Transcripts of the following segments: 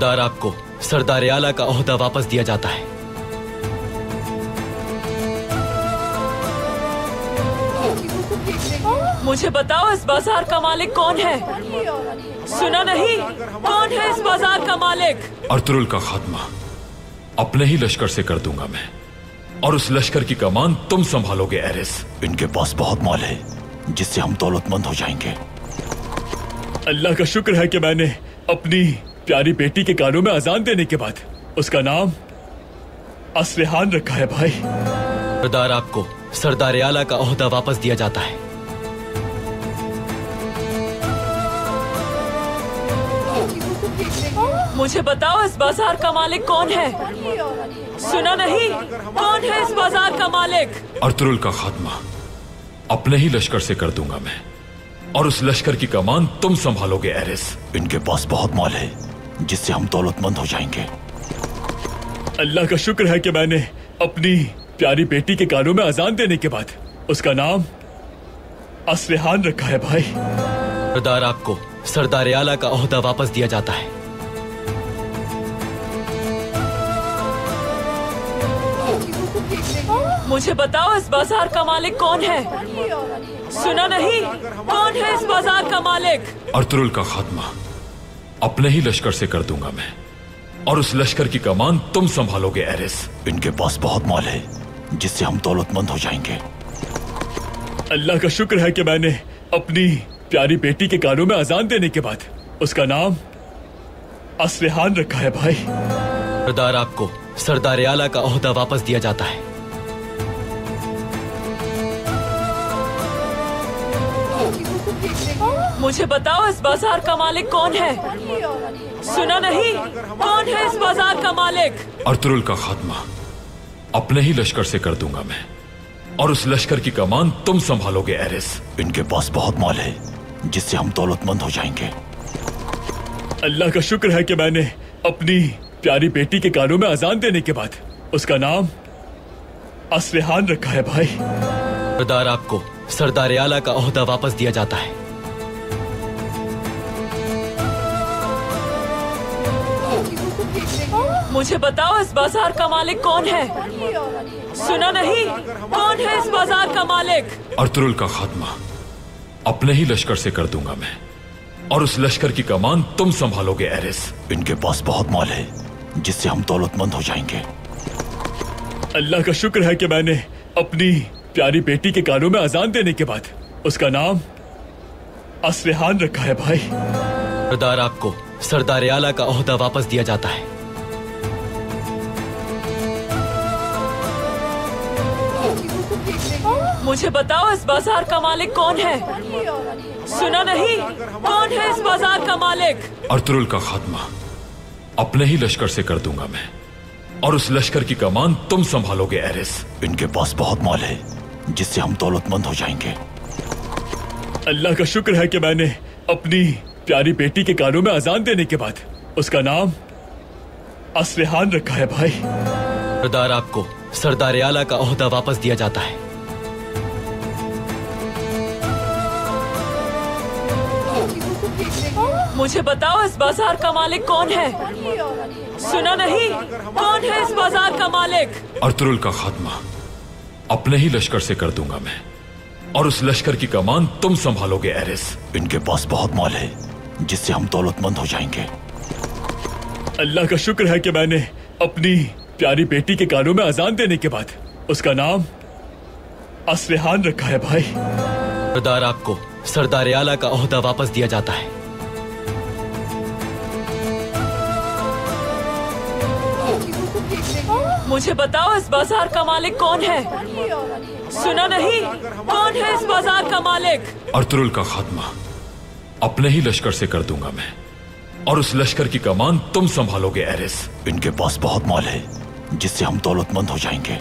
सरदार आपको सरदार आला का ओहदा वापस दिया जाता है। मुझे बताओ इस बाजार का मालिक कौन है? सुना नहीं? कौन है इस बाजार का मालिक? अर्तुरुल का खात्मा अपने ही लश्कर से कर दूंगा मैं, और उस लश्कर की कमान तुम संभालोगे एरिस। इनके पास बहुत माल है जिससे हम दौलतमंद हो जाएंगे। अल्लाह का शुक्र है कि मैंने अपनी प्यारी बेटी के कानों में अजान देने के बाद उसका नाम असलिहान रखा है। भाई सरदार आपको सरदार आला का ओहदा वापस दिया जाता है। मुझे बताओ इस बाजार का मालिक कौन है? सुना नहीं? कौन है इस बाजार का मालिक? अर्तुरुल का खात्मा अपने ही लश्कर से कर दूंगा मैं, और उस लश्कर की कमान तुम संभालोगे एरिस। इनके पास बहुत माल है जिससे हम दौलतमंद हो जाएंगे। अल्लाह का शुक्र है कि मैंने अपनी प्यारी बेटी के कानों में अजान देने के बाद उसका नाम असलिहान रखा है। भाई सरदार आपको सरदार आला का ओहदा वापस दिया जाता है। मुझे बताओ इस बाजार का मालिक कौन है? सुना नहीं? कौन है इस बाजार का मालिक? अर्तुरुल का खात्मा अपने ही लश्कर से कर दूंगा मैं, और उस लश्कर की कमान तुम संभालोगे एरिस। इनके पास बहुत माल है जिससे हम दौलतमंद हो जाएंगे। अल्लाह का शुक्र है कि मैंने अपनी प्यारी बेटी के कानों में अजान देने के बाद उसका नाम असलिहान रखा है। भाई सरदार आपको सरदार आला का ओहदा वापस दिया जाता है। मुझे बताओ इस बाजार का मालिक कौन है? सुना नहीं? कौन है इस बाजार का मालिक? अर्तुरुल का खात्मा अपने ही लश्कर से कर दूंगा मैं, और उस लश्कर की कमान तुम संभालोगे एरिस। इनके पास बहुत माल है जिससे हम दौलतमंद हो जाएंगे। अल्लाह का शुक्र है कि मैंने अपनी प्यारी बेटी के कानों में अजान देने के बाद उसका नाम असलिहान रखा है। भाई सरदार आपको सरदार आला का ओहदा वापस दिया जाता है। मुझे बताओ इस बाजार का मालिक कौन है? सुना नहीं? कौन है इस बाजार का मालिक? अर्तुरुल का खात्मा अपने ही लश्कर से कर दूंगा मैं, और उस लश्कर की कमान तुम संभालोगे एरिस। इनके पास बहुत माल है जिससे हम दौलतमंद हो जाएंगे। अल्लाह का शुक्र है कि मैंने अपनी प्यारी बेटी के कानों में अजान देने के बाद उसका नाम असलिहान रखा है। भाई सरदार आपको सरदार आला का ओहदा वापस दिया जाता है। मुझे बताओ इस बाजार का मालिक कौन है? सुना नहीं? कौन है इस बाजार का मालिक? अर्तुरुल का खात्मा अपने ही लश्कर से कर दूंगा मैं, और उस लश्कर की कमान तुम संभालोगे एरिस। इनके पास बहुत माल है जिससे हम दौलतमंद हो जाएंगे। अल्लाह का शुक्र है कि मैंने अपनी प्यारी बेटी के कानों में अजान देने के बाद उसका नाम असलिहान रखा है। भाई सरदार आपको सरदार आला का ओहदा वापस दिया जाता है। मुझे बताओ इस बाजार का मालिक कौन है? सुना नहीं? कौन है इस बाजार का मालिक? अर्तुरुल का खात्मा अपने ही लश्कर से कर दूंगा मैं, और उस लश्कर की कमान तुम संभालोगे एरिस। इनके पास बहुत माल है जिससे हम दौलतमंद हो जाएंगे। अल्लाह का शुक्र है कि मैंने अपनी प्यारी बेटी के कानों में अजान देने के बाद उसका नाम असलिहान रखा है। भाई सरदार आपको सरदार आला का ओहदा वापस दिया जाता है। मुझे बताओ इस बाजार का मालिक कौन है? सुना नहीं? कौन है इस बाजार का मालिक? अर्तुरुल का खात्मा अपने ही लश्कर से कर दूंगा मैं, और उस लश्कर की कमान तुम संभालोगे एरिस। इनके पास बहुत माल है जिससे हम दौलतमंद हो जाएंगे।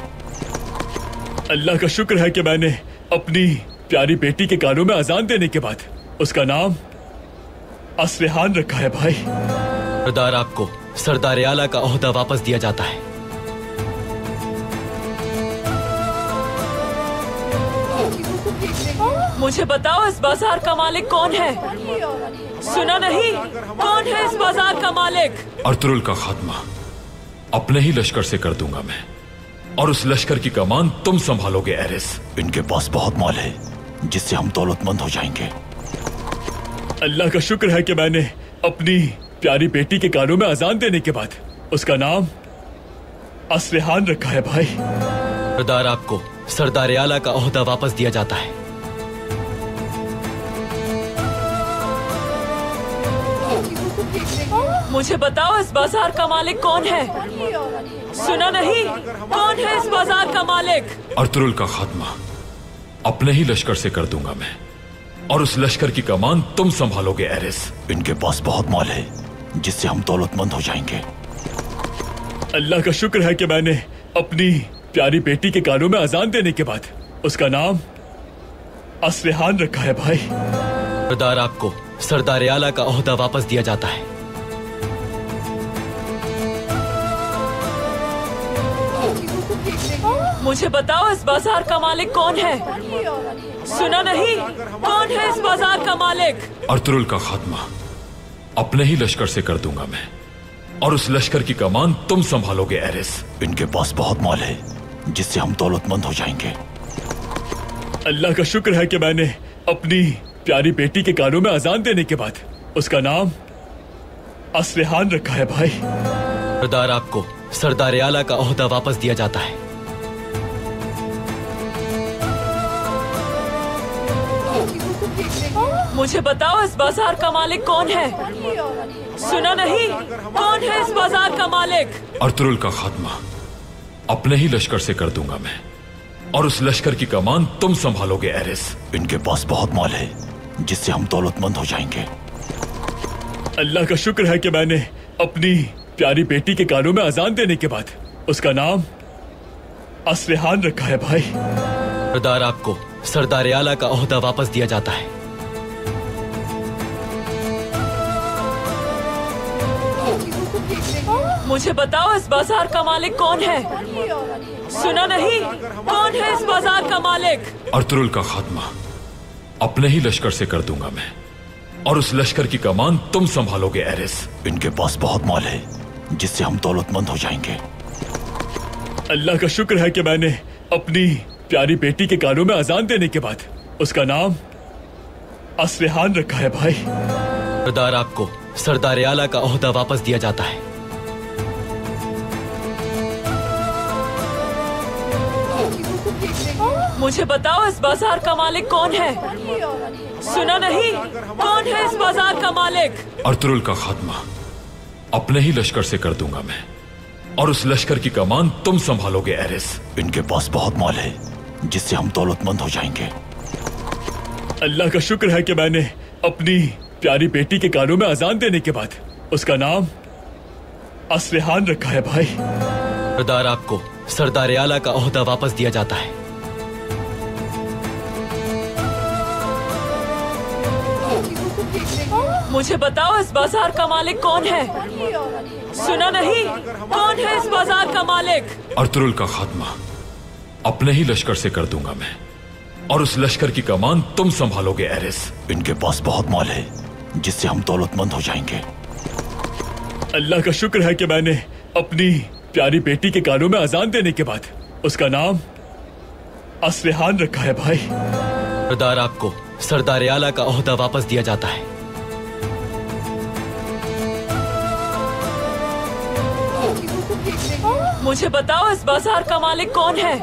अल्लाह का शुक्र है कि मैंने अपनी प्यारी बेटी के कानों में अजान देने के बाद उसका नाम असलिहान रखा है। भाई सरदार आपको सरदार आला का ओहदा वापस दिया जाता है। मुझे बताओ इस बाजार का मालिक कौन है? सुना नहीं? कौन है इस बाजार का मालिक? अर्तुरुल का खात्मा अपने ही लश्कर से कर दूंगा मैं, और उस लश्कर की कमान तुम संभालोगे एरिस। इनके पास बहुत माल है जिससे हम दौलतमंद हो जाएंगे। अल्लाह का शुक्र है कि मैंने अपनी प्यारी बेटी के कानों में अजान देने के बाद उसका नाम असरेहान रखा है। भाई सरदार, आपको सरदार आला का ओहदा वापस दिया जाता है। मुझे बताओ इस बाजार का मालिक कौन है? सुना नहीं? कौन है इस बाजार का मालिक? अर्तुरुल का खात्मा अपने ही लश्कर से कर दूंगा मैं, और उस लश्कर की कमान तुम संभालोगे एरिस। इनके पास बहुत माल है जिससे हम दौलतमंद हो जाएंगे। अल्लाह का शुक्र है कि मैंने अपनी प्यारी बेटी के कानों में अजान देने के बाद उसका नाम असरेहान रखा है। भाई सरदार, आपको सरदार आला का ओहदा वापस दिया जाता है। मुझे बताओ इस बाजार का मालिक कौन है? सुना नहीं? कौन है इस बाजार का मालिक? अर्तुरुल का खात्मा अपने ही लश्कर से कर दूंगा मैं, और उस लश्कर की कमान तुम संभालोगे एरिस। इनके पास बहुत माल है जिससे हम दौलतमंद हो जाएंगे। अल्लाह का शुक्र है कि मैंने अपनी प्यारी बेटी के कानों में अजान देने के बाद उसका नाम असरेहान रखा है। भाई सरदार, आपको सरदार आला का ओहदा वापस दिया जाता है। मुझे बताओ इस बाजार का मालिक कौन है? सुना नहीं? कौन है इस बाजार का मालिक? अर्तुरुल का खात्मा अपने ही लश्कर से कर दूंगा मैं, और उस लश्कर की कमान तुम संभालोगे एरिस। इनके पास बहुत माल है जिससे हम दौलतमंद हो जाएंगे। अल्लाह का शुक्र है कि मैंने अपनी प्यारी बेटी के कानों में अजान देने के बाद उसका नाम असरेहान रखा है। भाई सरदार, आपको सरदार आला का ओहदा वापस दिया जाता है। मुझे बताओ इस बाजार का मालिक कौन है? सुना नहीं? कौन है इस बाजार का मालिक? अर्तुरुल का खात्मा अपने ही लश्कर से कर दूंगा मैं, और उस लश्कर की कमान तुम संभालोगे एरिस। इनके पास बहुत माल है जिससे हम दौलतमंद हो जाएंगे। अल्लाह का शुक्र है कि मैंने अपनी प्यारी बेटी के कानों में अजान देने के बाद उसका नाम असरेहान रखा है। भाई सरदार, आपको सरदार आला का ओहदा वापस दिया जाता है। मुझे बताओ इस बाजार का मालिक कौन है? सुना नहीं? कौन है इस बाजार का मालिक? अर्तुरुल का खात्मा अपने ही लश्कर से कर दूंगा मैं, और उस लश्कर की कमान तुम संभालोगे एरिस। इनके पास बहुत माल है जिससे हम दौलतमंद हो जाएंगे। अल्लाह का शुक्र है कि मैंने अपनी प्यारी बेटी के कानों में अजान देने के बाद उसका नाम असरेहान रखा है। भाई सरदार, आपको सरदार आला का ओहदा वापस दिया जाता है। मुझे बताओ इस बाजार का मालिक कौन है? सुना नहीं? कौन है इस बाजार का मालिक? अर्तुरुल का खात्मा अपने ही लश्कर से कर दूंगा मैं, और उस लश्कर की कमान तुम संभालोगे एरिस। इनके पास बहुत माल है जिससे हम दौलतमंद हो जाएंगे। अल्लाह का शुक्र है कि मैंने अपनी प्यारी बेटी के कानों में अजान देने के बाद उसका नाम असरेहान रखा है। भाई सरदार, आपको सरदार आला का ओहदा वापस दिया जाता है। मुझे बताओ इस बाजार का मालिक कौन है?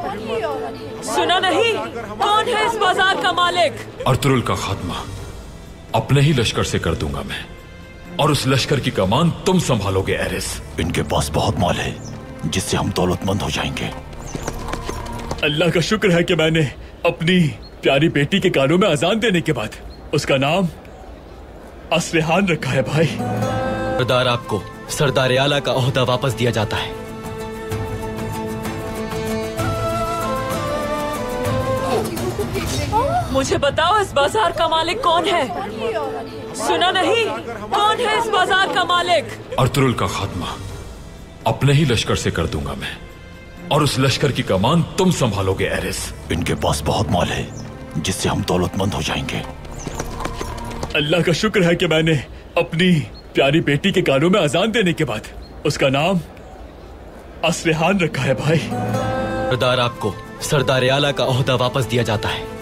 सुना नहीं? कौन है इस बाजार का मालिक? अर्तुरुल का खात्मा अपने ही लश्कर से कर दूंगा मैं, और उस लश्कर की कमान तुम संभालोगे एरिस। इनके पास बहुत माल है जिससे हम दौलतमंद हो जाएंगे। अल्लाह का शुक्र है कि मैंने अपनी प्यारी बेटी के कानों में अजान देने के बाद उसका नाम असरेहान रखा है। भाई सरदार, आपको सरदार आला का ओहदा वापस दिया जाता है। मुझे बताओ इस बाजार का मालिक कौन है? सुना नहीं? कौन है इस बाजार का मालिक? अर्तुरुल का खात्मा अपने ही लश्कर से कर दूंगा मैं, और उस लश्कर की कमान तुम संभालोगे एरिस। इनके पास बहुत माल है जिससे हम दौलतमंद हो जाएंगे। अल्लाह का शुक्र है कि मैंने अपनी प्यारी बेटी के कानों में अजान देने के बाद उसका नाम असलिहान रखा है। भाई सरदार, आपको सरदार आला का ओहदा वापस दिया जाता है।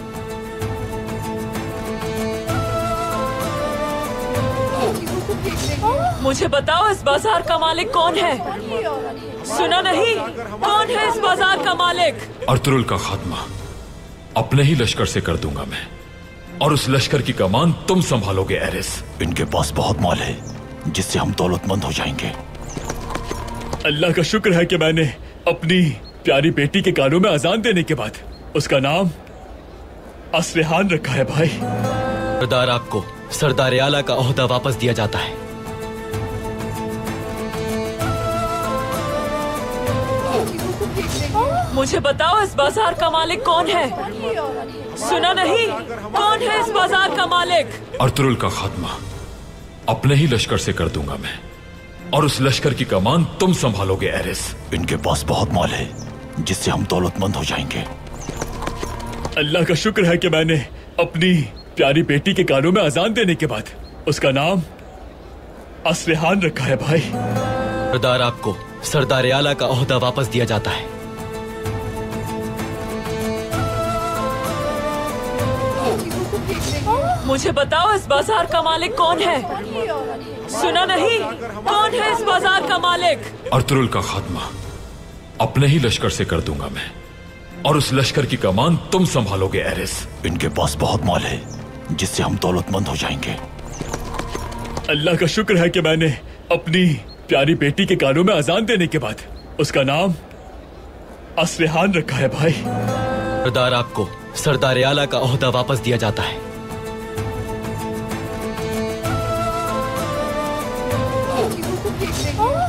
मुझे बताओ इस बाजार का मालिक कौन है? सुना नहीं? कौन है इस बाजार का मालिक? अर्तुरुल का खात्मा अपने ही लश्कर से कर दूंगा मैं, और उस लश्कर की कमान तुम संभालोगे एरिस। इनके पास बहुत माल है जिससे हम दौलतमंद हो जाएंगे। अल्लाह का शुक्र है कि मैंने अपनी प्यारी बेटी के कानों में अजान देने के बाद उसका नाम असलिहान रखा है। भाई सरदार, आपको सरदार आला का ओहदा वापस दिया जाता है। मुझे बताओ इस बाजार का मालिक कौन है? सुना नहीं? कौन है इस बाजार का मालिक? अर्तुरुल का खात्मा अपने ही लश्कर से कर दूंगा मैं, और उस लश्कर की कमान तुम संभालोगे एरिस। इनके पास बहुत माल है जिससे हम दौलतमंद हो जाएंगे। अल्लाह का शुक्र है कि मैंने अपनी प्यारी बेटी के कानों में अजान देने के बाद उसका नाम असलिहान रखा है। भाई सरदार, आपको सरदार आला का ओहदा वापस दिया जाता है। मुझे बताओ इस बाजार का मालिक कौन है? सुना नहीं? कौन है इस बाजार का मालिक? अर्तुरुल का खात्मा अपने ही लश्कर से कर दूंगा मैं, और उस लश्कर की कमान तुम संभालोगे एरिस। इनके पास बहुत माल है जिससे हम दौलतमंद हो जाएंगे। अल्लाह का शुक्र है कि मैंने अपनी प्यारी बेटी के कानों में अजान देने के बाद उसका नाम असलिहान रखा है। भाई सरदार, आपको सरदार आला का ओहदा वापस दिया जाता है।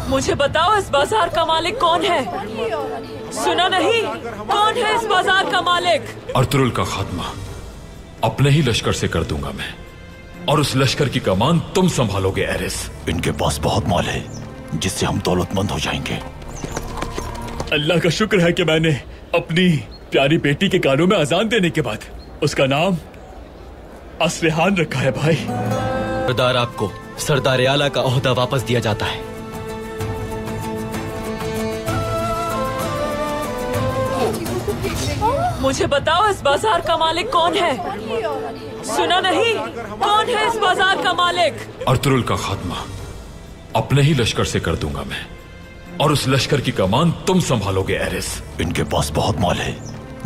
मुझे बताओ इस बाजार का मालिक कौन है? सुना नहीं? कौन है इस बाजार का मालिक? अर्तुरुल का खात्मा अपने ही लश्कर से कर दूंगा मैं, और उस लश्कर की कमान तुम संभालोगे एरिस। इनके पास बहुत माल है जिससे हम दौलतमंद हो जाएंगे। अल्लाह का शुक्र है कि मैंने अपनी प्यारी बेटी के कानों में अजान देने के बाद उसका नाम असलिहान रखा है। भाई सरदार, आपको सरदार आला का ओहदा वापस दिया जाता है। मुझे बताओ इस बाजार का मालिक कौन है? सुना नहीं? कौन है इस बाजार का मालिक? अर्तुरुल का खात्मा अपने ही लश्कर से कर दूंगा मैं, और उस लश्कर की कमान तुम संभालोगे एरिस। इनके पास बहुत माल है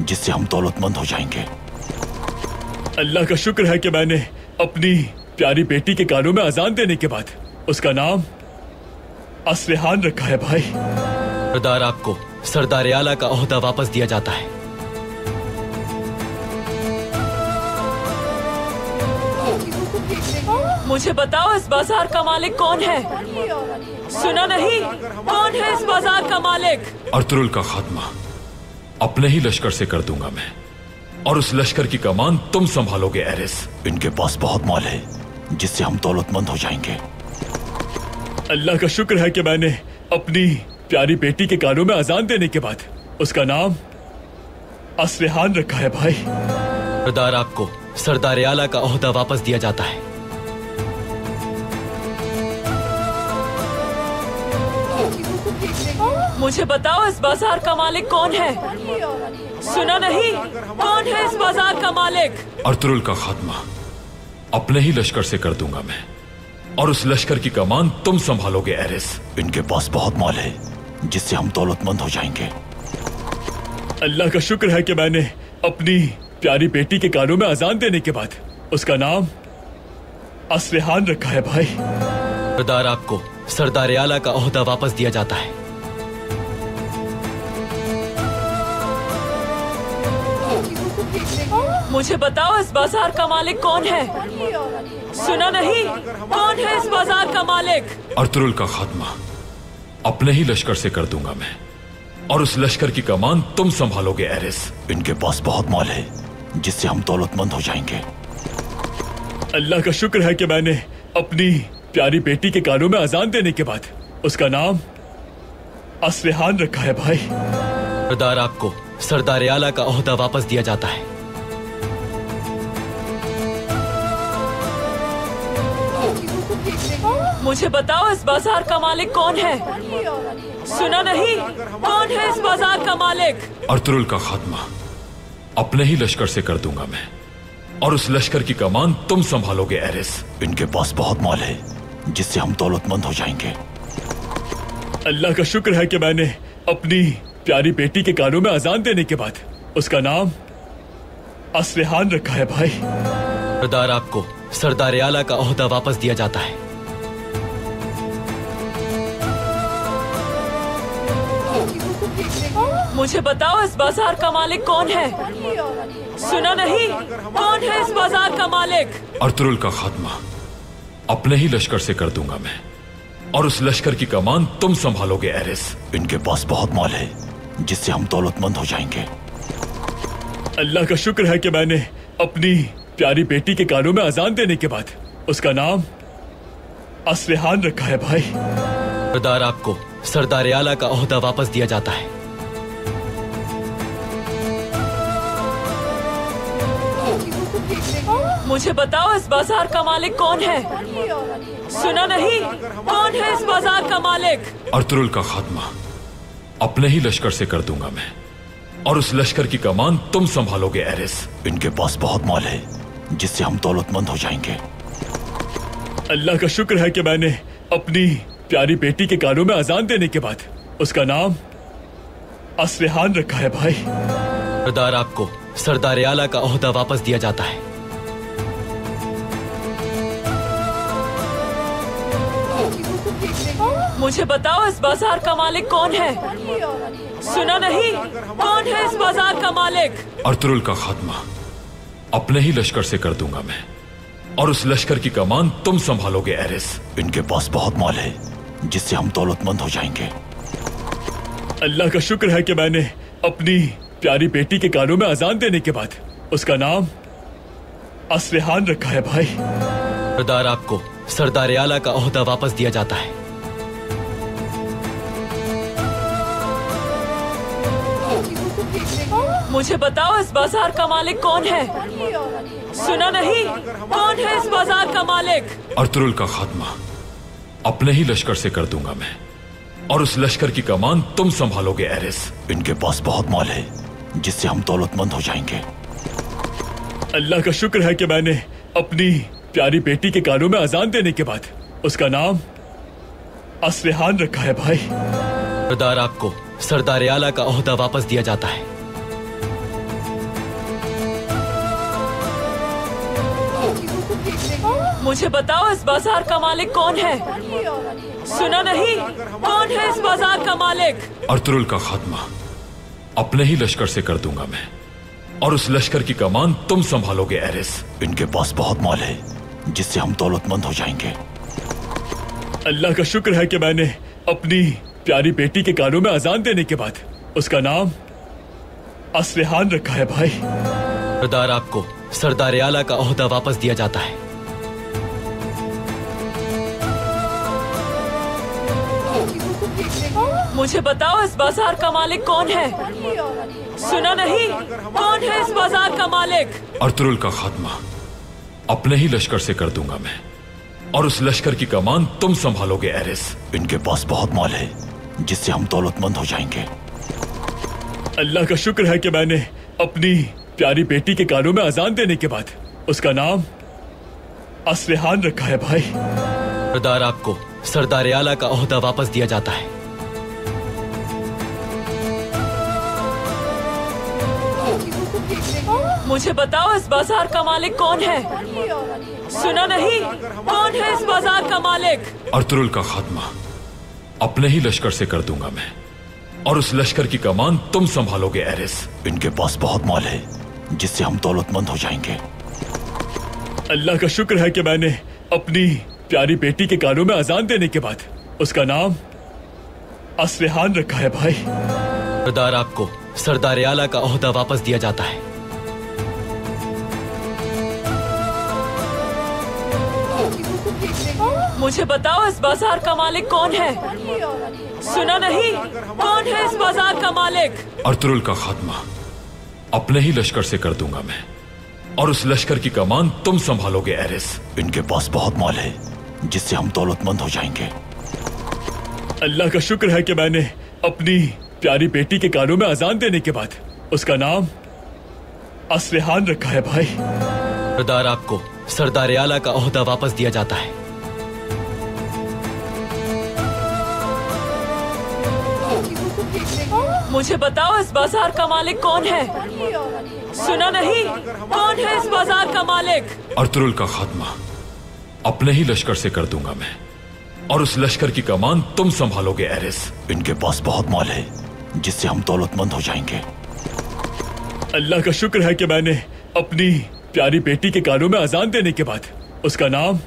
जिससे हम दौलतमंद हो जाएंगे। अल्लाह का शुक्र है कि मैंने अपनी प्यारी बेटी के कानों में अजान देने के बाद उसका नाम असलिहान रखा है। भाई सरदार, आपको सरदार आला का ओहदा वापस दिया जाता है। मुझे बताओ इस बाजार का मालिक कौन है? सुना नहीं? कौन है इस बाजार का मालिक? अर्तुरुल का खात्मा अपने ही लश्कर से कर दूंगा मैं, और उस लश्कर की कमान तुम संभालोगे एरिस। इनके पास बहुत माल है जिससे हम दौलतमंद हो जाएंगे। अल्लाह का शुक्र है कि मैंने अपनी प्यारी बेटी के कानों में अजान देने के बाद उसका नाम असलिहान रखा है। भाई सरदार, आपको सरदार आला का ओहदा वापस दिया जाता है। मुझे बताओ इस बाजार का मालिक कौन है? सुना नहीं? कौन है इस बाजार का मालिक? अर्तुरुल का खात्मा अपने ही लश्कर से कर दूंगा मैं, और उस लश्कर की कमान तुम संभालोगे एरिस। इनके पास बहुत माल है जिससे हम दौलतमंद हो जाएंगे। अल्लाह का शुक्र है कि मैंने अपनी प्यारी बेटी के कानों में अजान देने के बाद उसका नाम असलिहान रखा है। भाई सरदार, आपको सरदार आला का ओहदा वापस दिया जाता है। मुझे बताओ इस बाजार का मालिक कौन है? सुना नहीं? कौन है इस बाजार का मालिक? अर्तुरुल का खात्मा अपने ही लश्कर से कर दूंगा मैं, और उस लश्कर की कमान तुम संभालोगे एरिस। इनके पास बहुत माल है जिससे हम दौलतमंद हो जाएंगे। अल्लाह का शुक्र है कि मैंने अपनी प्यारी बेटी के कानों में अजान देने के बाद उसका नाम असलिहान रखा है। भाई सरदार, आपको सरदार आला का ओहदा वापस दिया जाता है। मुझे बताओ इस बाजार का मालिक कौन है? सुना नहीं? कौन है इस बाजार का मालिक? अर्तुरुल का खात्मा अपने ही लश्कर से कर दूंगा मैं, और उस लश्कर की कमान तुम संभालोगे एरिस। इनके पास बहुत माल है जिससे हम दौलतमंद हो जाएंगे। अल्लाह का शुक्र है कि मैंने अपनी प्यारी बेटी के कानों में अजान देने के बाद उसका नाम असलिहान रखा है। भाई सरदार, आपको सरदार आला का ओहदा वापस दिया जाता है। मुझे बताओ इस बाजार का मालिक कौन है? सुना नहीं? कौन है इस बाजार का मालिक? अर्तुरुल का खात्मा अपने ही लश्कर से कर दूंगा मैं, और उस लश्कर की कमान तुम संभालोगे एरिस। इनके पास बहुत माल है जिससे हम दौलतमंद हो जाएंगे। अल्लाह का शुक्र है कि मैंने अपनी प्यारी बेटी के कानों में अजान देने के बाद उसका नाम असलिहान रखा है। भाई सरदार, आपको सरदार आला का ओहदा वापस दिया जाता है। मुझे बताओ इस बाजार का मालिक कौन है? सुना नहीं? कौन है इस बाजार का मालिक? अर्तुरुल का खात्मा अपने ही लश्कर से कर दूंगा मैं, और उस लश्कर की कमान तुम संभालोगे एरिस। इनके पास बहुत माल है जिससे हम दौलतमंद हो जाएंगे। अल्लाह का शुक्र है कि मैंने अपनी प्यारी बेटी के कानों में अजान देने के बाद उसका नाम असलिहान रखा है। भाई सरदार, आपको सरदार आला का ओहदा वापस दिया जाता है। मुझे बताओ इस बाजार का मालिक कौन है? सुना नहीं? कौन है इस बाजार का मालिक? अर्तुरुल का खात्मा अपने ही लश्कर से कर दूंगा मैं, और उस लश्कर की कमान तुम संभालोगे एरिस। इनके पास बहुत माल है जिससे हम दौलतमंद हो जाएंगे। अल्लाह का शुक्र है कि मैंने अपनी प्यारी बेटी के कानों में अजान देने के बाद उसका नाम असलिहान रखा है। भाई सरदार, आपको सरदार आला का ओहदा वापस दिया जाता है। मुझे बताओ इस बाजार का मालिक कौन है? सुना नहीं? कौन है इस बाजार का मालिक? अर्तुरुल का खात्मा अपने ही लश्कर से कर दूंगा मैं, और उस लश्कर की कमान तुम संभालोगे एरिस। इनके पास बहुत माल है जिससे हम दौलतमंद हो जाएंगे। अल्लाह का शुक्र है कि मैंने अपनी प्यारी बेटी के कानों में अजान देने के बाद उसका नाम असलिहान रखा है। भाई सरदार, आपको सरदार आला का ओहदा वापस दिया जाता है। मुझे बताओ इस बाजार का मालिक कौन है? सुना नहीं? कौन है इस बाजार का मालिक? अर्तुरुल का खात्मा अपने ही लश्कर से कर दूंगा मैं, और उस लश्कर की कमान तुम संभालोगे एरिस। इनके पास बहुत माल है जिससे हम दौलतमंद हो जाएंगे। अल्लाह का शुक्र है कि मैंने अपनी प्यारी बेटी के कानों में अजान देने के बाद उसका नाम असलिहान रखा है। भाई सरदार, आपको सरदार आला का ओहदा वापस दिया जाता है। मुझे बताओ इस बाजार का मालिक कौन है? सुना नहीं? कौन है इस बाजार का मालिक? अर्तुरुल का खात्मा अपने ही लश्कर से कर दूंगा मैं, और उस लश्कर की कमान तुम संभालोगे एरिस। इनके पास बहुत माल है जिससे हम दौलतमंद हो जाएंगे। अल्लाह का शुक्र है कि मैंने अपनी प्यारी बेटी के कानों में अजान देने के बाद उसका नाम असलिहान रखा है। भाई सरदार, आपको सरदार आला का ओहदा वापस दिया जाता है। मुझे बताओ इस बाजार का मालिक कौन है? सुना नहीं? कौन है इस बाजार का मालिक? अर्तुरुल का खात्मा अपने ही लश्कर से कर दूंगा मैं, और उस लश्कर की कमान तुम संभालोगे एरिस। इनके पास बहुत माल है जिससे हम दौलतमंद हो जाएंगे। अल्लाह का शुक्र है कि मैंने अपनी प्यारी बेटी के कानों में अजान देने के बाद उसका नाम असलिहान रखा है। भाई सरदार, आपको सरदार आला का ओहदा वापस दिया जाता है। मुझे बताओ इस बाजार का मालिक कौन है? सुना नहीं? कौन है इस बाजार का मालिक? अर्तुरुल का खात्मा अपने ही लश्कर से कर दूंगा मैं, और उस लश्कर की कमान तुम संभालोगे एरिस। इनके पास बहुत माल है जिससे हम दौलतमंद हो जाएंगे। अल्लाह का शुक्र है कि मैंने अपनी प्यारी बेटी के कानों में अजान देने के बाद उसका नाम असलिहान रखा है भाई। सरदार आपको सरदार आला का ओहदा वापस दिया जाता है। मुझे बताओ इस बाजार का मालिक कौन है? सुना नहीं? कौन है इस बाजार का मालिक? अर्तुरुल का खात्मा अपने ही लश्कर से कर दूंगा मैं, और उस लश्कर की कमान तुम संभालोगे एरिस। इनके पास बहुत माल है जिससे हम दौलतमंद हो जाएंगे। अल्लाह का शुक्र है कि मैंने अपनी प्यारी बेटी के कानों में अजान देने के बाद उसका नाम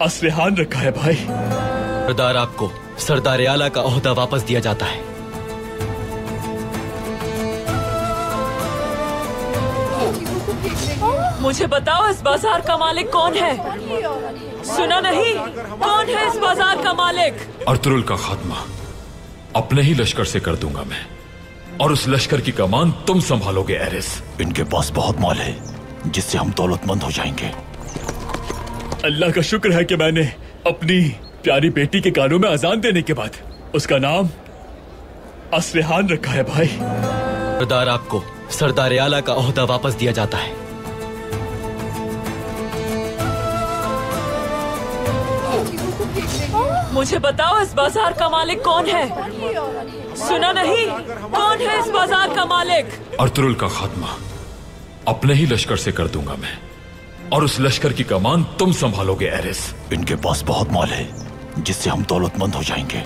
असलिहान रखा है भाई। सरदार आपको सरदार आला का ओहदा वापस दिया जाता है। मुझे बताओ इस बाजार का मालिक कौन है? सुना नहीं? कौन है इस बाजार का मालिक? अर्तुरुल का खात्मा अपने ही लश्कर से कर दूंगा मैं, और उस लश्कर की कमान तुम संभालोगे एरिस। इनके पास बहुत माल है जिससे हम दौलतमंद हो जाएंगे। अल्लाह का शुक्र है कि मैंने अपनी प्यारी बेटी के कानों में अजान देने के बाद उसका नाम असलिहान रखा है भाई। सरदार आपको सरदार आला का ओहदा वापस दिया जाता है। मुझे बताओ इस बाजार का मालिक कौन है? सुना नहीं? कौन है इस बाजार का मालिक? अर्तुरुल का खात्मा अपने ही लश्कर से कर दूंगा मैं, और उस लश्कर की कमान तुम संभालोगे एरिस। इनके पास बहुत माल है जिससे हम दौलतमंद हो जाएंगे।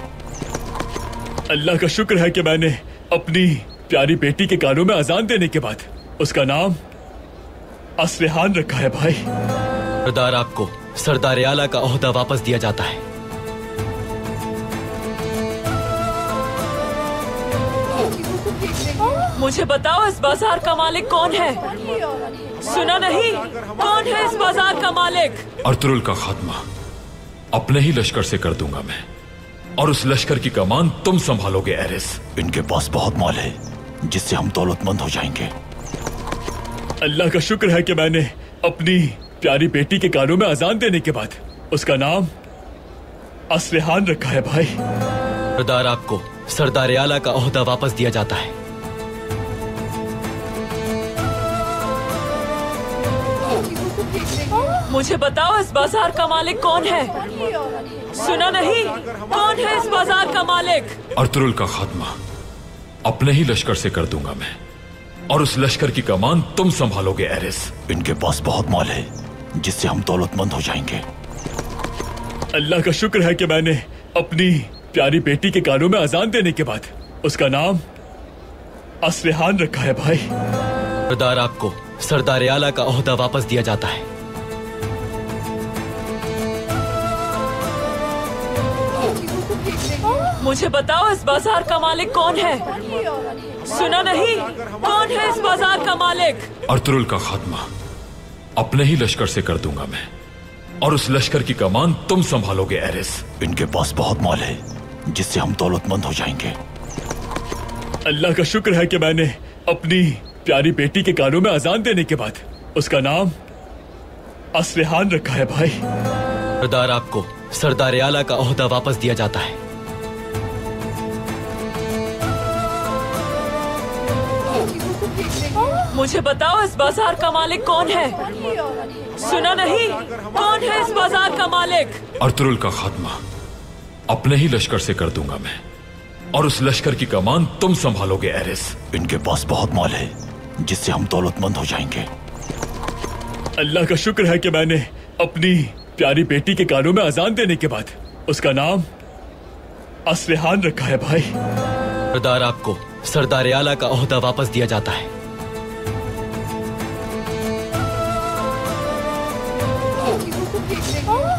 अल्लाह का शुक्र है कि मैंने अपनी प्यारी बेटी के कानों में अजान देने के बाद उसका नाम असलिहान रखा है भाई। सरदार आपको सरदार आला का ओहदा वापस दिया जाता है। मुझे बताओ इस बाजार का मालिक कौन है? सुना नहीं? कौन है इस बाजार का मालिक? अर्तुरुल का खात्मा अपने ही लश्कर से कर दूंगा मैं, और उस लश्कर की कमान तुम संभालोगे एरिस। इनके पास बहुत माल है जिससे हम दौलतमंद हो जाएंगे। अल्लाह का शुक्र है कि मैंने अपनी प्यारी बेटी के कानों में अजान देने के बाद उसका नाम असलिहान रखा है भाई। सरदार आपको सरदार आला का ओहदा वापस दिया जाता है। मुझे बताओ इस बाजार का मालिक कौन है? सुना नहीं? कौन है इस बाजार का मालिक? अर्तुरुल का खात्मा अपने ही लश्कर से कर दूंगा मैं, और उस लश्कर की कमान तुम संभालोगे एरिस। इनके पास बहुत माल है जिससे हम दौलतमंद हो जाएंगे। अल्लाह का शुक्र है कि मैंने अपनी प्यारी बेटी के कानों में अजान देने के बाद उसका नाम असलिहान रखा है भाई। सरदार आपको सरदार आला का ओहदा वापस दिया जाता है। मुझे बताओ इस बाजार का मालिक कौन है? सुना नहीं? कौन है इस बाजार का मालिक? अर्तुरुल का खात्मा अपने ही लश्कर से कर दूंगा मैं, और उस लश्कर की कमान तुम संभालोगे एरिस। इनके पास बहुत माल है जिससे हम दौलतमंद हो जाएंगे। अल्लाह का शुक्र है कि मैंने अपनी प्यारी बेटी के कानों में अजान देने के बाद उसका नाम असलिहान रखा है भाई। सरदार आपको सरदार आला का ओहदा वापस दिया जाता है। मुझे बताओ इस बाजार का मालिक कौन है? सुना नहीं? कौन है इस बाजार का मालिक? अर्तुरुल का खात्मा अपने ही लश्कर से कर दूंगा मैं, और उस लश्कर की कमान तुम संभालोगे एरिस। इनके पास बहुत माल है जिससे हम दौलतमंद हो जाएंगे। अल्लाह का शुक्र है कि मैंने अपनी प्यारी बेटी के कानों में अजान देने के बाद उसका नाम असलिहान रखा है भाई। सरदार आपको सरदार आला का ओहदा वापस दिया जाता है।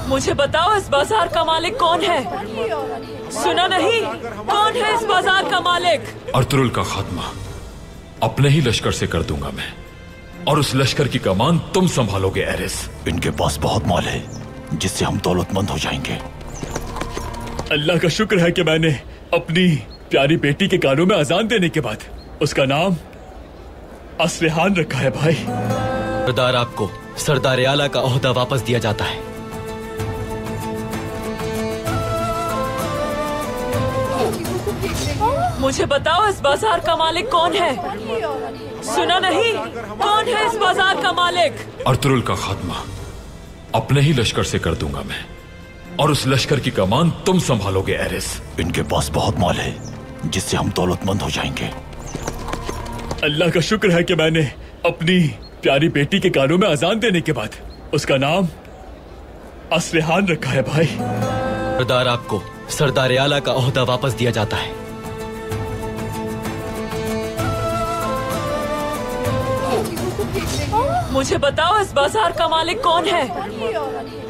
मुझे बताओ इस बाजार का मालिक कौन है? सुना नहीं? कौन है इस बाजार का मालिक? अर्तुरुल का खात्मा अपने ही लश्कर से कर दूंगा मैं, और उस लश्कर की कमान तुम संभालोगे एरिस। इनके पास बहुत माल है जिससे हम दौलतमंद हो जाएंगे। अल्लाह का शुक्र है कि मैंने अपनी प्यारी बेटी के कानों में अजान देने के बाद उसका नाम असलिहान रखा है भाई। सरदार आपको सरदार आला का ओहदा वापस दिया जाता है। मुझे बताओ इस बाजार का मालिक कौन है? सुना नहीं? कौन है इस बाजार का मालिक? अर्तुरुल का खात्मा अपने ही लश्कर से कर दूंगा मैं, और उस लश्कर की कमान तुम संभालोगे एरिस। इनके पास बहुत माल है जिससे हम दौलतमंद हो जाएंगे। अल्लाह का शुक्र है कि मैंने अपनी प्यारी बेटी के कानों में अजान देने के बाद उसका नाम असरेहान रखा है। भाई सरदार, आपको सरदार आला का ओहदा वापस दिया जाता है। मुझे बताओ इस बाजार का मालिक कौन है?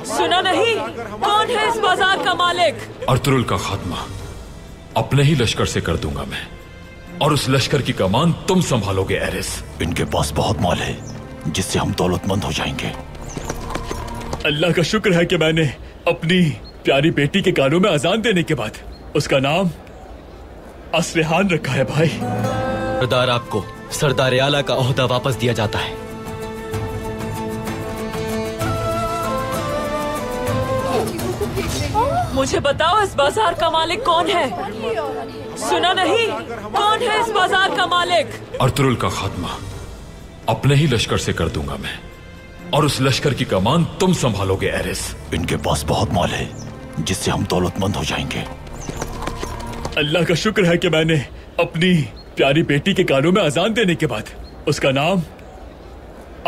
सुना नहीं? कौन है इस बाजार का मालिक? अर्तुरुल का खात्मा अपने ही लश्कर से कर दूंगा मैं, और उस लश्कर की कमान तुम संभालोगे एरिस। इनके पास बहुत माल है जिससे हम दौलतमंद हो जाएंगे। अल्लाह का शुक्र है कि मैंने अपनी प्यारी बेटी के कानों में अजान देने के बाद उसका नाम असरेहान रखा है। भाई सरदार, आपको सरदार आला का ओहदा वापस दिया जाता है। मुझे बताओ इस बाजार का मालिक कौन है? सुना नहीं? कौन है इस बाजार का मालिक? अर्तुरुल का खात्मा अपने ही लश्कर से कर दूंगा मैं, और उस लश्कर की कमान तुम संभालोगे एरिस। इनके पास बहुत माल है जिससे हम दौलतमंद हो जाएंगे। अल्लाह का शुक्र है कि मैंने अपनी प्यारी बेटी के कानों में अजान देने के बाद उसका नाम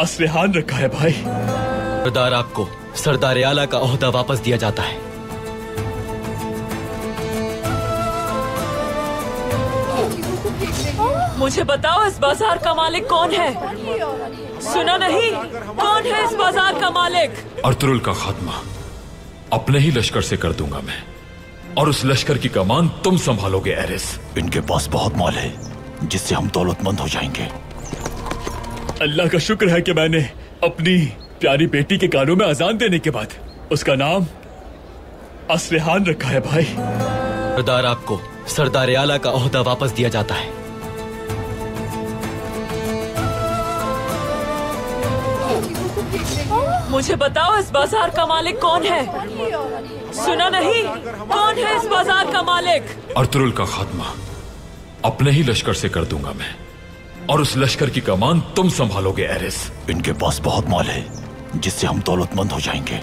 असरेहान रखा है। भाई सरदार, आपको सरदार आला का ओहदा वापस दिया जाता है। मुझे बताओ इस बाजार का मालिक कौन है? सुना नहीं? कौन है इस बाजार का मालिक? अर्तुरुल का खात्मा अपने ही लश्कर से कर दूंगा मैं, और उस लश्कर की कमान तुम संभालोगे एरिस। इनके पास बहुत माल है जिससे हम दौलतमंद हो जाएंगे। अल्लाह का शुक्र है कि मैंने अपनी प्यारी बेटी के कानों में अजान देने के बाद उसका नाम असरेहान रखा है। भाई सरदार, आपको सरदार आला का ओहदा वापस दिया जाता है। मुझे बताओ इस बाजार का मालिक कौन है? सुना नहीं? कौन है इस बाजार का मालिक? अर्तुरुल का खात्मा अपने ही लश्कर से कर दूंगा मैं, और उस लश्कर की कमान तुम संभालोगे एरिस। इनके पास बहुत माल है जिससे हम दौलतमंद हो जाएंगे।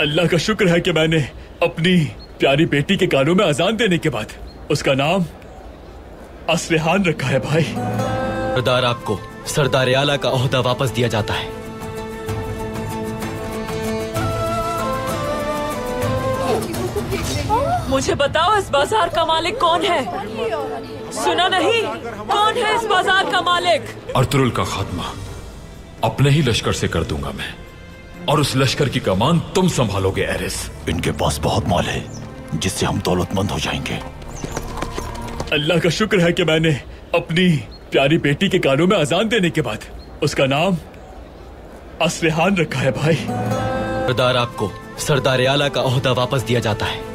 अल्लाह का शुक्र है कि मैंने अपनी प्यारी बेटी के कानों में अजान देने के बाद उसका नाम असरेहान रखा है। भाई सरदार, आपको सरदार आला का ओहदा वापस दिया जाता है। मुझे बताओ इस बाजार का मालिक कौन है? सुना नहीं? कौन है इस बाजार का मालिक? अर्तुरुल का खात्मा अपने ही लश्कर से कर दूंगा मैं, और उस लश्कर की कमान तुम संभालोगे एरिस। इनके पास बहुत माल है जिससे हम दौलतमंद हो जाएंगे। अल्लाह का शुक्र है कि मैंने अपनी प्यारी बेटी के कानों में अजान देने के बाद उसका नाम असरेहान रखा है। भाई सरदार, आपको सरदार आला का ओहदा वापस दिया जाता है।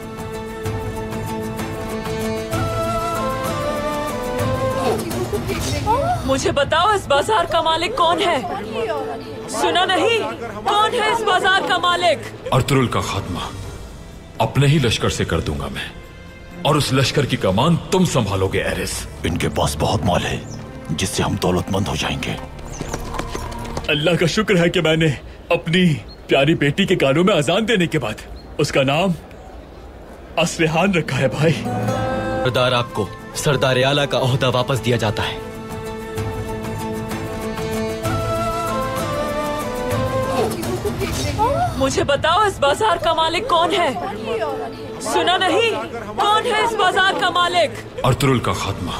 मुझे बताओ इस बाजार का मालिक कौन है? सुना नहीं? कौन है इस बाजार का मालिक? अर्तुरुल का खात्मा अपने ही लश्कर से कर दूंगा मैं, और उस लश्कर की कमान तुम संभालोगे एरिस। इनके पास बहुत माल है जिससे हम दौलतमंद हो जाएंगे। अल्लाह का शुक्र है कि मैंने अपनी प्यारी बेटी के कानों में अजान देने के बाद उसका नाम असरेहान रखा है। भाई सरदार, आपको सरदार आला का ओहदा वापस दिया जाता है। मुझे बताओ इस बाजार का मालिक कौन है? सुना नहीं? कौन है इस बाजार का मालिक? अर्तुरुल का खात्मा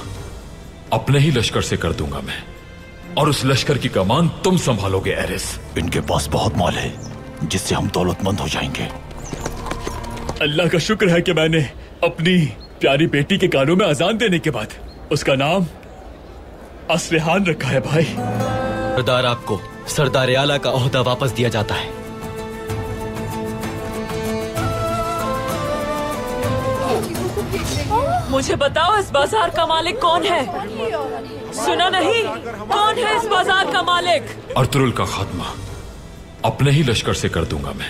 अपने ही लश्कर से कर दूंगा मैं, और उस लश्कर की कमान तुम संभालोगे एरिस। इनके पास बहुत माल है जिससे हम दौलतमंद हो जाएंगे। अल्लाह का शुक्र है कि मैंने अपनी प्यारी बेटी के कानों में अजान देने के बाद उसका नाम असरेहान रखा है। भाई सरदार, आपको सरदार आला का ओहदा वापस दिया जाता है। मुझे बताओ इस बाजार का मालिक कौन है? सुना नहीं? कौन है इस बाजार का मालिक? अर्तुरुल का खात्मा अपने ही लश्कर से कर दूंगा मैं,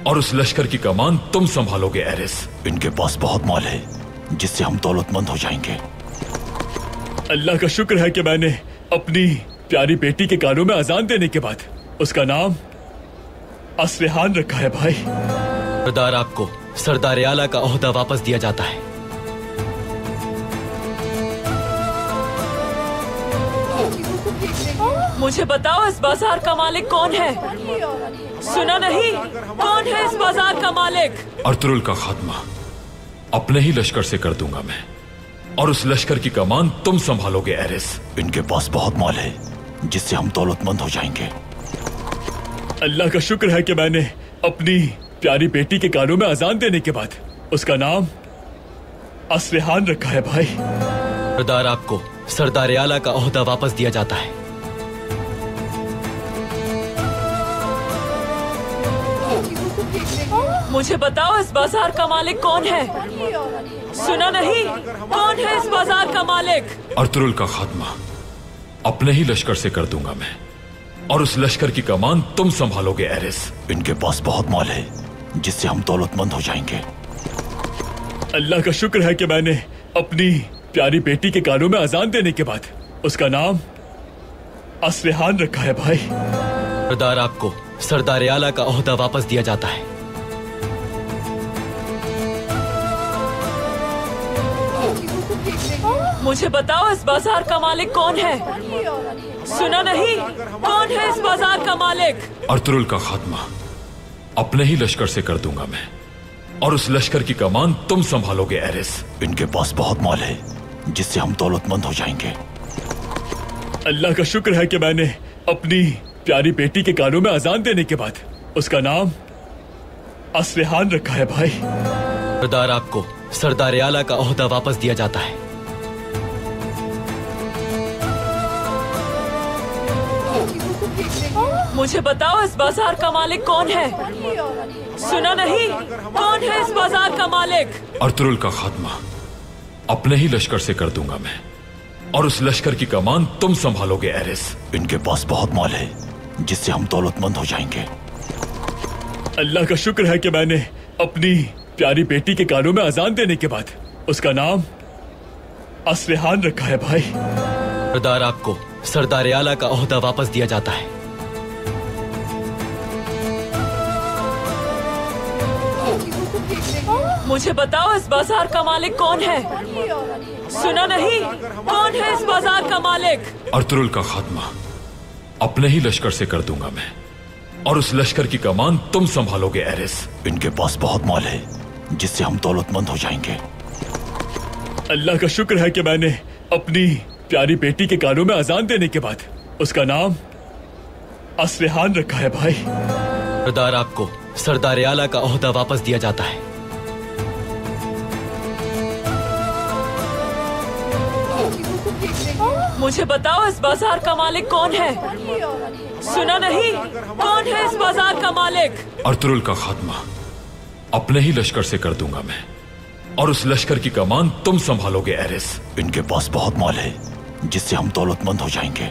और उस लश्कर की कमान तुम संभालोगे एरिस। इनके पास बहुत माल है जिससे हम दौलतमंद हो जाएंगे। अल्लाह का शुक्र है कि मैंने अपनी प्यारी बेटी के कानों में अजान देने के बाद उसका नाम असलिहान रखा है भाई। सरदार आपको सरदार आला का ओहदा वापस दिया जाता है। मुझे बताओ इस बाजार का मालिक कौन है? सुना नहीं? कौन है इस बाजार का मालिक? अर्तुरुल का खात्मा अपने ही लश्कर से कर दूंगा मैं, और उस लश्कर की कमान तुम संभालोगे एरिस। इनके पास बहुत माल है जिससे हम दौलतमंद हो जाएंगे। अल्लाह का शुक्र है कि मैंने अपनी प्यारी बेटी के कानों में अजान देने के बाद उसका नाम असलिहान रखा है भाई। सरदार आपको सरदार आला का ओहदा वापस दिया जाता है। मुझे बताओ इस बाजार का मालिक कौन है? सुना नहीं? कौन है इस बाजार का मालिक? अर्तुरुल का खात्मा अपने ही लश्कर से कर दूंगा मैं, और उस लश्कर की कमान तुम संभालोगे एरिस। इनके पास बहुत माल है जिससे हम दौलतमंद हो जाएंगे। अल्लाह का शुक्र है कि मैंने अपनी प्यारी बेटी के कानों में अजान देने के बाद उसका नाम असलिहान रखा है भाई। सरदार आपको सरदार आला का ओहदा वापस दिया जाता है। मुझे बताओ इस बाजार का मालिक कौन है? सुना नहीं? कौन है इस बाजार का मालिक? अर्तुरुल का खात्मा अपने ही लश्कर से कर दूंगा मैं, और उस लश्कर की कमान तुम संभालोगे एरिस। इनके पास बहुत माल है जिससे हम दौलतमंद हो जाएंगे। अल्लाह का शुक्र है कि मैंने अपनी प्यारी बेटी के कानों में अजान देने के बाद उसका नाम असलिहान रखा है भाई। सरदार आपको सरदार आला का ओहदा वापस दिया जाता है। मुझे बताओ इस बाजार का मालिक कौन है? सुना नहीं? कौन है इस बाजार का मालिक? अर्तुरुल का खात्मा अपने ही लश्कर से कर दूंगा मैं, और उस लश्कर की कमान तुम संभालोगे एरिस। इनके पास बहुत माल है जिससे हम दौलतमंद हो जाएंगे। अल्लाह का शुक्र है कि मैंने अपनी प्यारी बेटी के कानों में अजान देने के बाद उसका नाम असलिहान रखा है भाई। सरदार आपको सरदार आला का ओहदा वापस दिया जाता है। मुझे बताओ इस बाजार का मालिक कौन है? सुना नहीं? कौन है इस बाजार का मालिक? अर्तुरुल का खात्मा अपने ही लश्कर से कर दूंगा मैं, और उस लश्कर की कमान तुम संभालोगे एरिस। इनके पास बहुत माल है जिससे हम दौलतमंद हो जाएंगे। अल्लाह का शुक्र है कि मैंने अपनी प्यारी बेटी के कानों में अजान देने के बाद उसका नाम असलिहान रखा है भाई। सरदार आपको सरदार आला का ओहदा वापस दिया जाता है। मुझे बताओ इस बाजार का मालिक कौन है? सुना नहीं? कौन है इस बाजार का मालिक? अर्तुरुल का खात्मा अपने ही लश्कर से कर दूंगा मैं, और उस लश्कर की कमान तुम संभालोगे एरिस। इनके पास बहुत माल है जिससे हम दौलतमंद हो जाएंगे।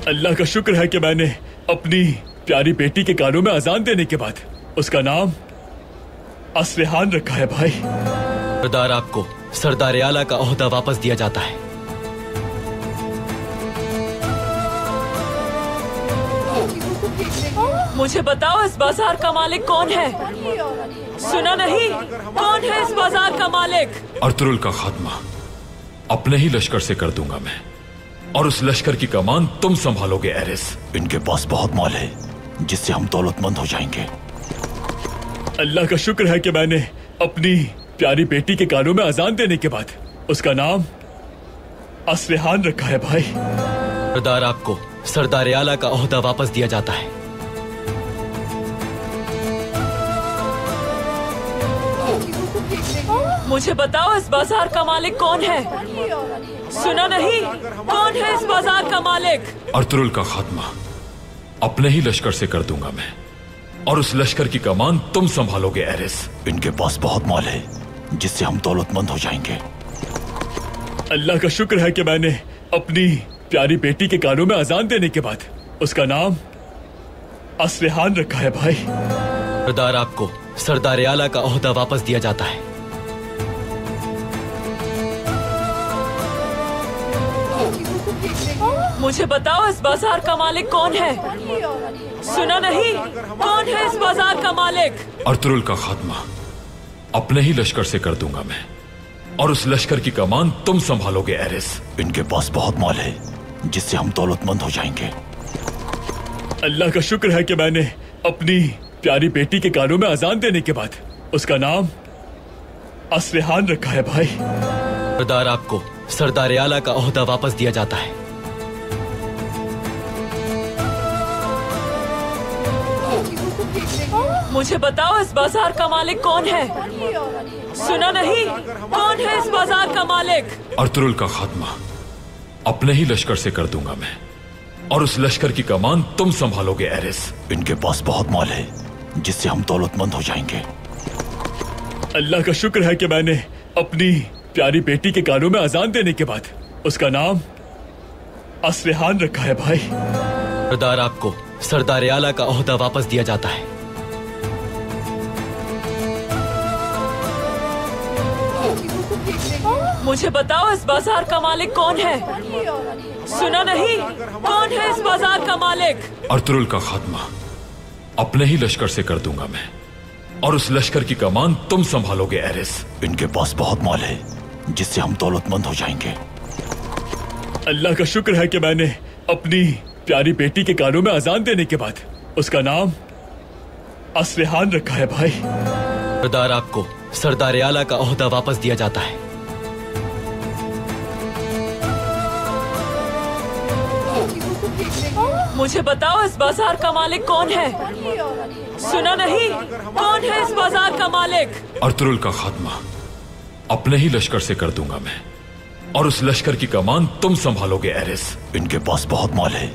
अल्लाह का शुक्र है कि मैंने अपनी प्यारी बेटी के कानों में अजान देने के बाद उसका नाम असलिहान रखा है भाई। सरदार आपको सरदार आला का ओहदा वापस दिया जाता है। मुझे बताओ इस बाजार का मालिक कौन है? सुना नहीं? कौन है इस बाजार का मालिक? अर्तुरुल का खात्मा अपने ही लश्कर से कर दूंगा मैं, और उस लश्कर की कमान तुम संभालोगे एरिस। इनके पास बहुत माल है जिससे हम दौलतमंद हो जाएंगे। अल्लाह का शुक्र है कि मैंने अपनी प्यारी बेटी के कानों में अजान देने के बाद उसका नाम असलिहान रखा है भाई। सरदार आपको सरदार आला का ओहदा वापस दिया जाता है। मुझे बताओ इस बाजार का मालिक कौन है? सुना नहीं? कौन है इस बाजार का मालिक? अर्तुरुल का खात्मा अपने ही लश्कर से कर दूंगा मैं, और उस लश्कर की कमान तुम संभालोगे एरिस। इनके पास बहुत माल है जिससे हम दौलतमंद हो जाएंगे। अल्लाह का शुक्र है कि मैंने अपनी प्यारी बेटी के कानों में अजान देने के बाद उसका नाम असलिहान रखा है भाई। सरदार आपको सरदार आला का ओहदा वापस दिया जाता है। मुझे बताओ इस बाजार का मालिक कौन है? सुना नहीं? कौन है इस बाजार का मालिक? अर्तुरुल का खात्मा अपने ही लश्कर से कर दूंगा मैं, और उस लश्कर की कमान तुम संभालोगे एरिस। इनके पास बहुत माल है जिससे हम दौलतमंद हो जाएंगे। अल्लाह का शुक्र है कि मैंने अपनी प्यारी बेटी के कानों में अजान देने के बाद उसका नाम असरेहान रखा है। भाई सरदार, आपको सरदार आला का ओहदा वापस दिया जाता है। मुझे बताओ इस बाजार का मालिक कौन है? सुना नहीं? कौन है इस बाजार का मालिक? अर्तुरुल का खात्मा अपने ही लश्कर से कर दूंगा मैं, और उस लश्कर की कमान तुम संभालोगे एरिस। इनके पास बहुत माल है जिससे हम दौलतमंद हो जाएंगे। अल्लाह का शुक्र है कि मैंने अपनी प्यारी बेटी के कानों में अजान देने के बाद उसका नाम असरेहान रखा है। भाई सरदार, आपको सरदार आला का ओहदा वापस दिया जाता है। मुझे बताओ इस बाजार का मालिक कौन है? सुना नहीं? कौन है इस बाजार का मालिक? अर्तुरुल का खात्मा अपने ही लश्कर से कर दूंगा मैं, और उस लश्कर की कमान तुम संभालोगे एरिस। इनके पास बहुत माल है जिससे हम दौलतमंद हो जाएंगे। अल्लाह का शुक्र है कि मैंने अपनी प्यारी बेटी के कानों में अजान देने के बाद उसका नाम असरेहान रखा है। भाई सरदार, आपको सरदार आला का ओहदा वापस दिया जाता है। मुझे बताओ इस बाजार का मालिक कौन है? सुना नहीं? कौन है इस बाजार का मालिक? अर्तुरुल का खात्मा अपने ही लश्कर से कर दूंगा मैं, और उस लश्कर की कमान तुम संभालोगे एरिस। इनके पास बहुत माल है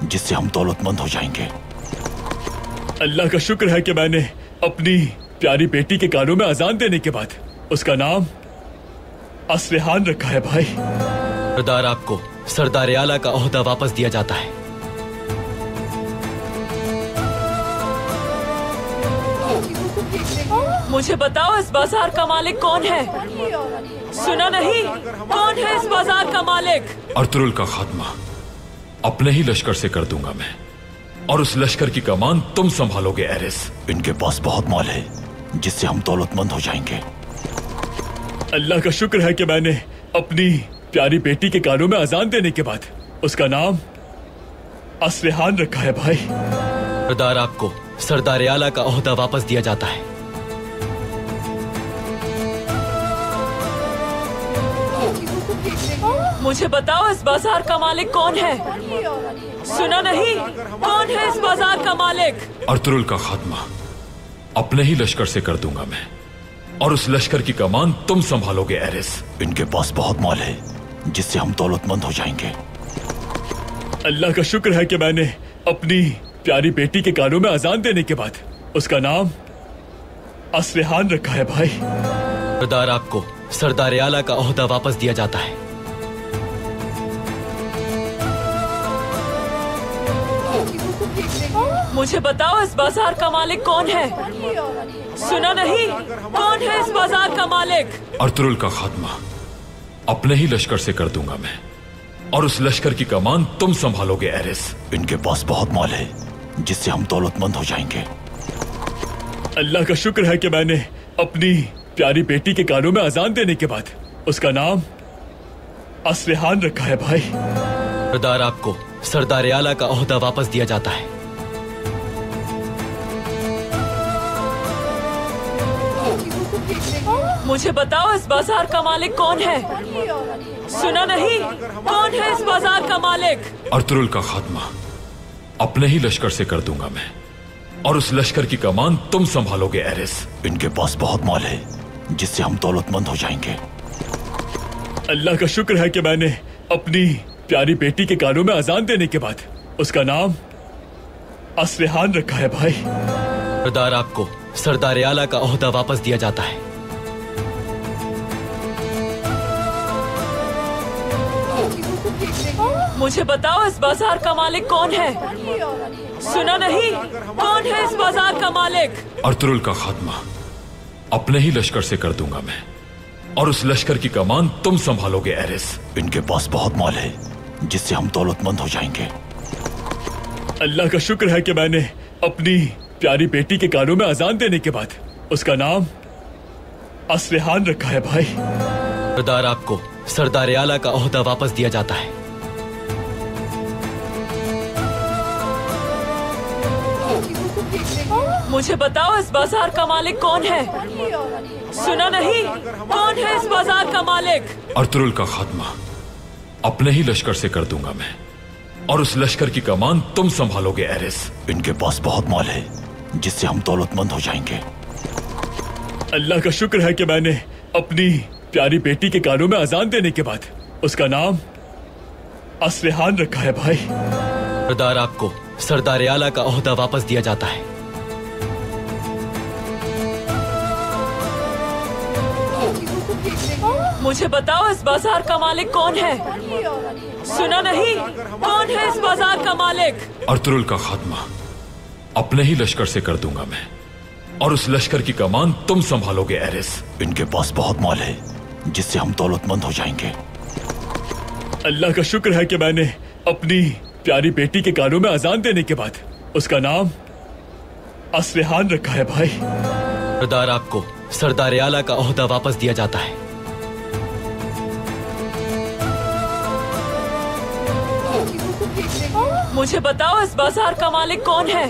जिससे हम दौलतमंद हो जाएंगे। अल्लाह का शुक्र है कि मैंने अपनी प्यारी बेटी के कानों में अजान देने के बाद उसका नाम असरेहान रखा है। भाई सरदार, आपको सरदार आला का ओहदा वापस दिया जाता है। मुझे बताओ इस बाजार का मालिक कौन है? सुना नहीं? कौन है इस बाजार का मालिक? अर्तुरुल का खात्मा अपने ही लश्कर से कर दूंगा मैं, और उस लश्कर की कमान तुम संभालोगे एरिस। इनके पास बहुत माल है जिससे हम दौलतमंद हो जाएंगे। अल्लाह का शुक्र है कि मैंने अपनी प्यारी बेटी के कानों में अजान देने के बाद उसका नाम असरेहान रखा है। भाई सरदार, आपको सरदार आला का ओहदा वापस दिया जाता है। मुझे बताओ इस बाजार का मालिक कौन है? सुना नहीं? कौन है इस बाजार का मालिक? अर्तुरुल का खात्मा अपने ही लश्कर से कर दूंगा मैं, और उस लश्कर की कमान तुम संभालोगे एरिस। इनके पास बहुत माल है जिससे हम दौलतमंद हो जाएंगे। अल्लाह का शुक्र है कि मैंने अपनी प्यारी बेटी के कानों में अजान देने के बाद उसका नाम असरेहान रखा है। भाई सरदार, आपको सरदार आला का ओहदा वापस दिया जाता है। मुझे बताओ इस बाजार का मालिक कौन है? सुना नहीं? कौन है इस बाजार का मालिक? अर्तुरुल का खात्मा अपने ही लश्कर से कर दूंगा मैं, और उस लश्कर की कमान तुम संभालोगे एरिस। इनके पास बहुत माल है जिससे हम दौलतमंद हो जाएंगे। अल्लाह का शुक्र है कि मैंने अपनी प्यारी बेटी के कानों में अजान देने के बाद उसका नाम असरेहान रखा है। भाई सरदार, आपको सरदार आला का ओहदा वापस दिया जाता है। मुझे बताओ इस बाजार का मालिक कौन है? सुना नहीं? कौन है इस बाजार का मालिक? अर्तुरुल का खात्मा अपने ही लश्कर से कर दूंगा मैं, और उस लश्कर की कमान तुम संभालोगे एरिस। इनके पास बहुत माल है जिससे हम दौलतमंद हो जाएंगे। अल्लाह का शुक्र है कि मैंने अपनी प्यारी बेटी के कानों में अजान देने के बाद उसका नाम असरेहान रखा है। भाई सरदार, आपको सरदार आला का ओहदा वापस दिया जाता है। मुझे बताओ इस बाजार का मालिक कौन है? सुना नहीं? कौन है इस बाजार का मालिक? अर्तुरुल का खात्मा अपने ही लश्कर से कर दूंगा मैं, और उस लश्कर की कमान तुम संभालोगे एरिस। इनके पास बहुत माल है जिससे हम दौलतमंद हो जाएंगे। अल्लाह का शुक्र है कि मैंने अपनी प्यारी बेटी के कानों में अजान देने के बाद उसका नाम असलिहान रखा है भाई। सरदार आपको सरदार आला का ओहदा वापस दिया जाता है। मुझे बताओ इस बाजार का मालिक कौन है? सुना नहीं? कौन है इस बाजार का मालिक? अर्तुरुल का खात्मा अपने ही लश्कर से कर दूंगा मैं, और उस लश्कर की कमान तुम संभालोगे एरिस। इनके पास बहुत माल है जिससे हम दौलतमंद हो जाएंगे। अल्लाह का शुक्र है कि मैंने अपनी प्यारी बेटी के कानों में अजान देने के बाद उसका नाम असलिहान रखा है भाई। सरदार आपको सरदार आला का ओहदा वापस दिया जाता है। मुझे बताओ इस बाजार का मालिक कौन है? सुना नहीं? कौन है इस बाजार का मालिक? अर्तुरुल का खात्मा अपने ही लश्कर से कर दूंगा मैं, और उस लश्कर की कमान तुम संभालोगे एरिस। इनके पास बहुत माल है जिससे हम दौलतमंद हो जाएंगे। अल्लाह का शुक्र है कि मैंने अपनी प्यारी बेटी के कानों में अजान देने के बाद उसका नाम असलिहान रखा है भाई। सरदार आपको सरदार आला का ओहदा वापस दिया जाता है। मुझे बताओ इस बाजार का मालिक कौन है?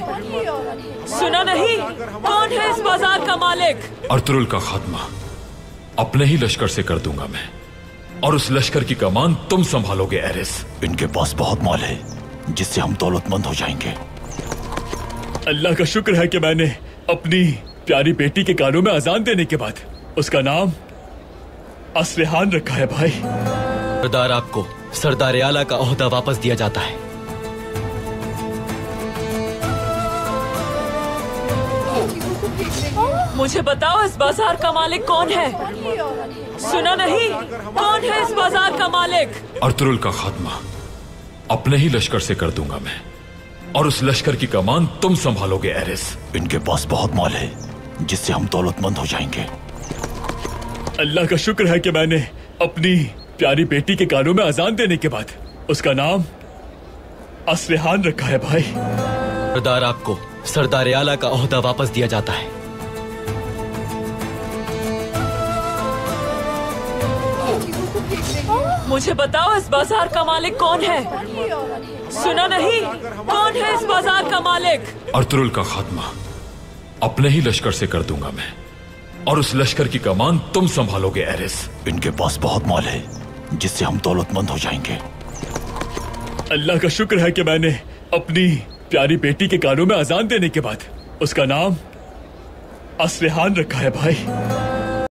सुना नहीं? कौन है इस बाजार का मालिक? अर्तुरुल का खात्मा अपने ही लश्कर से कर दूंगा मैं, और उस लश्कर की कमान तुम संभालोगे एरिस। इनके पास बहुत माल है जिससे हम दौलतमंद हो जाएंगे। अल्लाह का शुक्र है कि मैंने अपनी प्यारी बेटी के कानों में अजान देने के बाद उसका नाम असलिहान रखा है भाई। सरदार आपको सरदार आला का ओहदा वापस दिया जाता है। मुझे बताओ इस बाजार का मालिक कौन है? सुना नहीं? कौन है इस बाजार का मालिक? अर्तुरुल का खात्मा अपने ही लश्कर से कर दूंगा मैं, और उस लश्कर की कमान तुम संभालोगे एरिस। इनके पास बहुत माल है जिससे हम दौलतमंद हो जाएंगे। अल्लाह का शुक्र है कि मैंने अपनी प्यारी बेटी के कानों में अजान देने के बाद उसका नाम असलिहान रखा है भाई। सरदार आपको सरदार आला का ओहदा वापस दिया जाता है। मुझे बताओ इस बाजार का मालिक कौन है? सुना नहीं? कौन है इस बाजार का मालिक? अर्तुरुल का खात्मा अपने ही लश्कर से कर दूंगा मैं, और उस लश्कर की कमान तुम संभालोगे एरिस। इनके पास बहुत माल है जिससे हम दौलतमंद हो जाएंगे। अल्लाह का शुक्र है कि मैंने अपनी प्यारी बेटी के कानों में अजान देने के बाद उसका नाम असलिहान रखा है भाई।